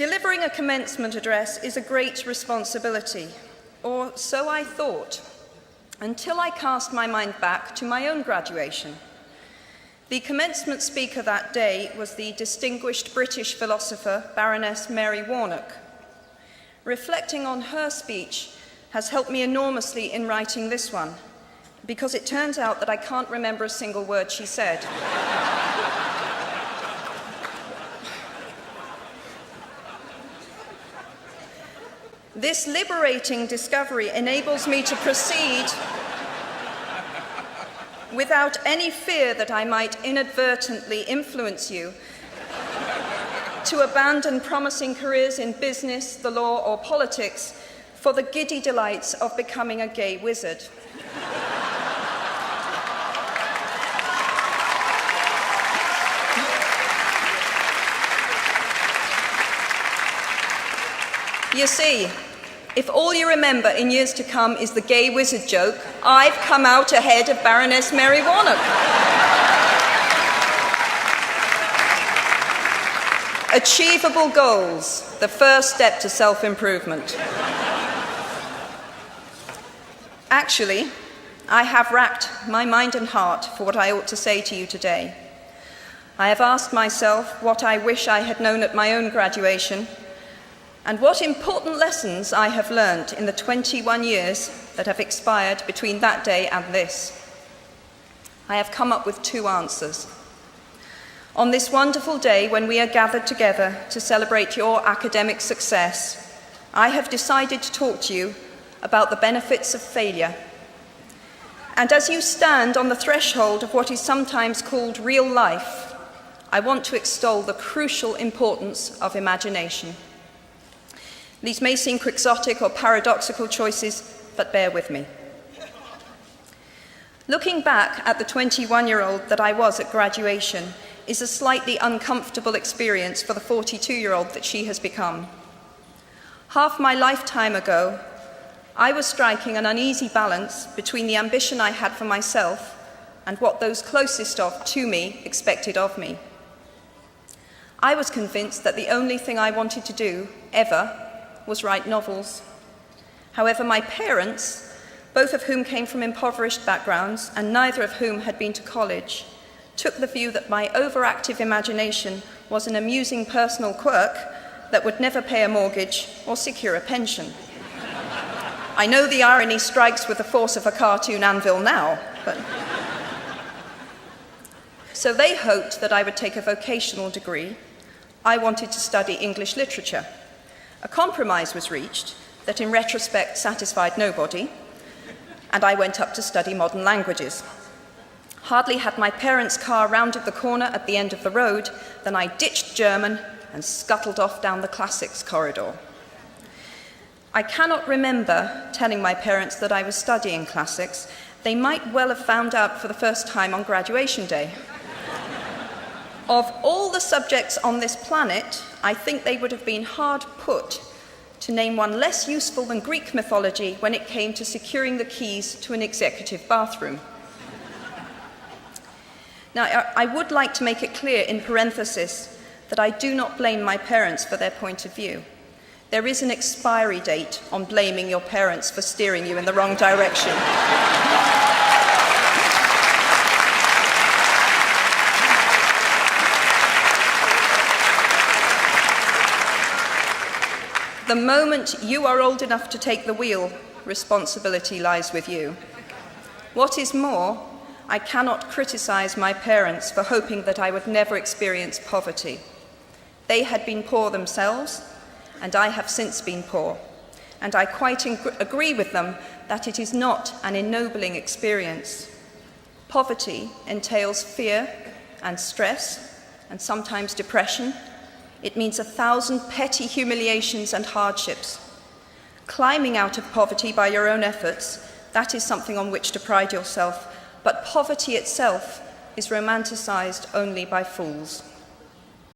Delivering a commencement address is a great responsibility, or so I thought, until I cast my mind back to my own graduation. The commencement speaker that day was the distinguished British philosopher, Baroness Mary Warnock. Reflecting on her speech has helped me enormously in writing this one, because it turns out that I can't remember a single word she said. This liberating discovery enables me to proceed without any fear that I might inadvertently influence you to abandon promising careers in business, the law, or politics for the giddy delights of becoming a gay wizard. You see, if all you remember in years to come is the gay wizard joke, I've come out ahead of Baroness Mary Warnock. Achievable goals, the first step to self-improvement. Actually, I have racked my mind and heart for what I ought to say to you today. I have asked myself what I wish I had known at my own graduation, and what important lessons I have learned in the 21 years that have expired between that day and this. I have come up with two answers. On this wonderful day when we are gathered together to celebrate your academic success, I have decided to talk to you about the benefits of failure. And as you stand on the threshold of what is sometimes called real life, I want to extol the crucial importance of imagination. These may seem quixotic or paradoxical choices, but bear with me. Looking back at the 21-year-old that I was at graduation is a slightly uncomfortable experience for the 42-year-old that she has become. Half my lifetime ago, I was striking an uneasy balance between the ambition I had for myself and what those closest to me expected of me. I was convinced that the only thing I wanted to do, ever, was write novels. However, my parents, both of whom came from impoverished backgrounds and neither of whom had been to college, took the view that my overactive imagination was an amusing personal quirk that would never pay a mortgage or secure a pension. I know the irony strikes with the force of a cartoon anvil now, but... So they hoped that I would take a vocational degree. I wanted to study English literature. A compromise was reached that in retrospect satisfied nobody, and I went up to study modern languages. Hardly had my parents' car rounded the corner at the end of the road than I ditched German and scuttled off down the classics corridor. I cannot remember telling my parents that I was studying classics. They might well have found out for the first time on graduation day. Of all the subjects on this planet, I think they would have been hard put to name one less useful than Greek mythology when it came to securing the keys to an executive bathroom. Now, I would like to make it clear in parenthesis that I do not blame my parents for their point of view. There is an expiry date on blaming your parents for steering you in the wrong direction. The moment you are old enough to take the wheel, responsibility lies with you. What is more, I cannot criticize my parents for hoping that I would never experience poverty. They had been poor themselves, and I have since been poor. And I quite agree with them that it is not an ennobling experience. Poverty entails fear and stress, and sometimes depression. It means 1,000 petty humiliations and hardships. Climbing out of poverty by your own efforts, that is something on which to pride yourself, but poverty itself is romanticized only by fools.